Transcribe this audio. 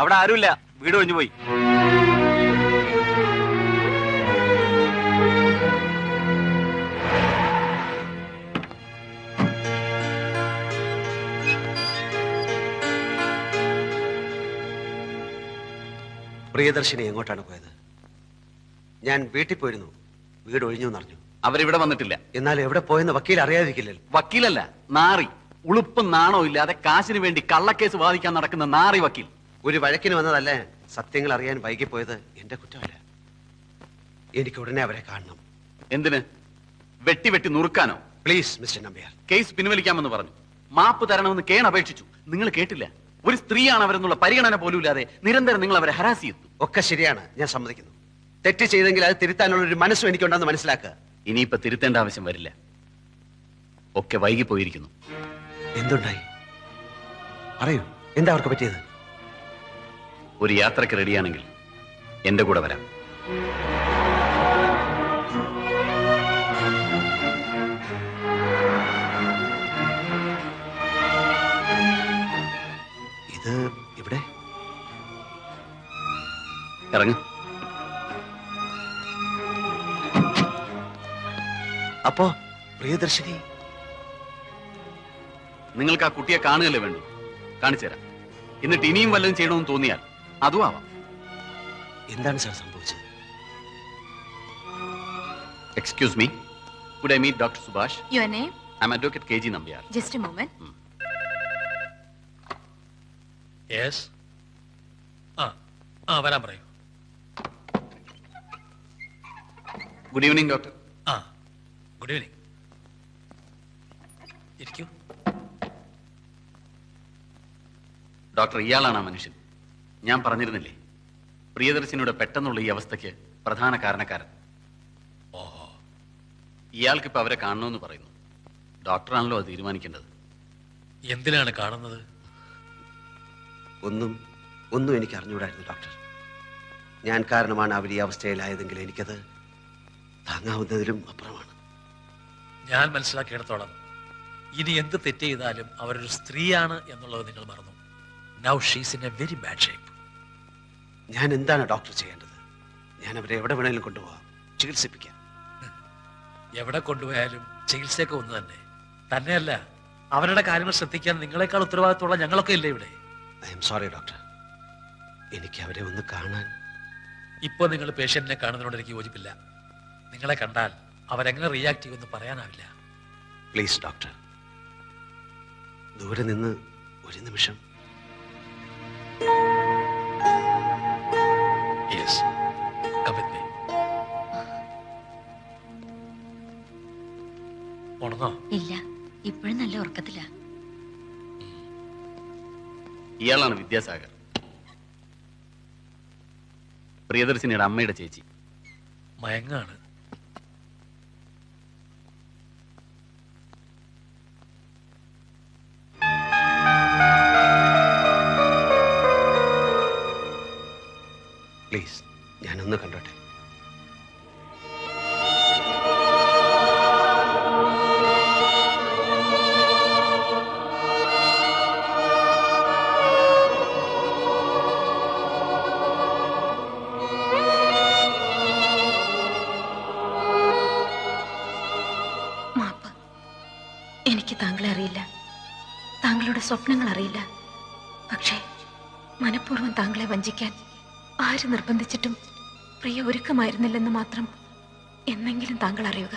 അവിടെ ആരുമില്ല, വീട് ഒഴിഞ്ഞു പോയി. പ്രിയദർശിനി എങ്ങോട്ടാണ് പോയത്? ഞാൻ വീട്ടിൽ പോയിരുന്നു, വീട് ഒഴിഞ്ഞു എന്നറിഞ്ഞു. അവരിവിടെ വന്നിട്ടില്ല. എന്നാൽ എവിടെ പോയെന്ന് വക്കീൽ അറിയാതിരിക്കില്ലല്ലോ. വക്കീലല്ല, നാറി. ഉളുപ്പും നാണോ ഇല്ലാതെ കാശിന് വേണ്ടി കള്ളക്കേസ് വാദിക്കാൻ നടക്കുന്ന നാറി വക്കീൽ. ഒരു വഴക്കിന് വന്നതല്ലേ. സത്യങ്ങൾ അറിയാൻ വൈകിപ്പോയത് എന്റെ കുറ്റമല്ല. എനിക്ക് ഉടനെ അവരെ കാണണം. എന്തിന്? വെട്ടി വെട്ടി നുറുക്കാനോ? Please mister Nambiar. കേസ് പിൻവലിക്കാമെന്ന് പറഞ്ഞു, മാപ്പ് തരണമെന്ന് കേൺ അപേക്ഷിച്ചു. നിങ്ങൾ കേട്ടില്ല. ഒരു സ്ത്രീയാണ് അവരെന്നുള്ള പരിഗണന പോലും ഇല്ലാതെ നിരന്തരം നിങ്ങൾ അവരെ ഹരാസ് ചെയ്യുന്നു. ഒക്കെ ശരിയാണ്, ഞാൻ സമ്മതിക്കുന്നു. തെറ്റ് ചെയ്തെങ്കിൽ അത് തിരുത്താനുള്ള ഒരു മനസ്സും എനിക്കുണ്ടെന്ന് മനസ്സിലാക്കുക. ഇനിയിപ്പോ തിരുത്തേണ്ട ആവശ്യം വരില്ല. ഒക്കെ വൈകിപ്പോയിരിക്കുന്നു. എന്തുണ്ടായി? പറയൂ, എന്താ അവർക്ക് പറ്റിയത്? ഒരു യാത്രക്ക് റെഡിയാണെങ്കിൽ എന്റെ കൂടെ വരാം. ഇത് ഇവിടെ ഇറങ്ങും. അപ്പോ പ്രിയദർശിനി, നിങ്ങൾക്ക് ആ കുട്ടിയെ കാണുകയല്ലേ വേണ്ടു? കാണിച്ചു തരാം. എന്നിട്ട് ഇനിയും വല്ലതും ചെയ്യണമെന്ന് തോന്നിയാൽ അതും ആവാം. എന്താണ് സാർ സംഭവിച്ചത്? Excuse me, could I meet doctor Subhash? Your name? I'm Advocate KG Nambiar. Just a moment. Yes. വരാൻ പറയൂ. Good evening doctor. Good evening. ഇരിക്കൂ. ഡോക്ടർ, ഇയാളാണ് ആ മനുഷ്യൻ. ഞാൻ പറഞ്ഞിരുന്നില്ലേ, പ്രിയദർശിനിയുടെ പെട്ടെന്നുള്ള ഈ അവസ്ഥയ്ക്ക് പ്രധാന കാരണക്കാരൻ. ഓഹോ. ഇയാൾക്കിപ്പോ അവരെ കാണണമെന്ന് പറയുന്നു. ഡോക്ടറാണല്ലോ അത് തീരുമാനിക്കേണ്ടത്. എന്തിനാണ് കാണുന്നത്? ഒന്നും എനിക്ക് അറിഞ്ഞുകൂടായിരുന്നു ഡോക്ടർ. ഞാൻ കാരണമാണ് അവർ ഈ അവസ്ഥയിലായതെങ്കിൽ എനിക്കത് താങ്ങാവുന്നതിലും അപ്പുറമാണ്. ഞാൻ മനസ്സിലാക്കിയിടത്തോളം ഇനി എന്ത് തെറ്റ് ചെയ്താലും അവരൊരു സ്ത്രീയാണ് എന്നുള്ളത് നിങ്ങൾ മറന്നു. Now she's in a very bad shape. ഞാൻ എന്താണ് ഡോക്ടർ ചെയ്യേണ്ടത്? ഞാൻ അവരെ എവിടെ വേണേലും കൊണ്ടുപോകാം, ചികിത്സിപ്പിക്കാം. എവിടെ കൊണ്ടുപോയാലും ചികിത്സയൊക്കെ ഒന്ന് തന്നെ. തന്നെയല്ല, അവരുടെ കാര്യങ്ങൾ ശ്രദ്ധിക്കാൻ നിങ്ങളെക്കാൾ ഉത്തരവാദിത്തമുള്ള ഞങ്ങളൊക്കെ ഇല്ലേ ഇവിടെ? ഐ എം സോറി ഡോക്ടർ, എനിക്ക് അവരെ ഒന്ന് കാണാൻ. ഇപ്പൊ നിങ്ങൾ പേഷ്യന്റിനെ കാണുന്നതിനോട് എനിക്ക് യോജിപ്പില്ല. നിങ്ങളെ കണ്ടാൽ അവരെങ്ങനെ റിയാക്ട് ചെയ്യുമെന്ന് പറയാനാവില്ല. പ്ലീസ് ഡോക്ടർ, ദൂരെ നിന്ന് ഒരു നിമിഷം. Yes, come with me. ഉണർന്നോ? ഇല്ല, ഇപ്പോഴും നല്ല ഉറക്കത്തില്ല. ഇയാളാണ് വിദ്യാസാഗർ, പ്രിയദർശിനിയുടെ അമ്മയുടെ ചേച്ചി. മയങ്ങാണ്. പ്ലീസ്, ഞാനൊന്ന് കണ്ടോട്ടെ. മാപ്പ്. എനിക്ക് താങ്കളെ അറിയില്ല, താങ്കളുടെ സ്വപ്നങ്ങൾ അറിയില്ല. പക്ഷേ മനഃപൂർവ്വം താങ്കളെ വഞ്ചിക്കാൻ ആര് നിർബന്ധിച്ചിട്ടും പ്രിയ ഒരുക്കമായിരുന്നില്ലെന്ന് മാത്രം എന്നെങ്കിലും താങ്കൾ അറിയുക.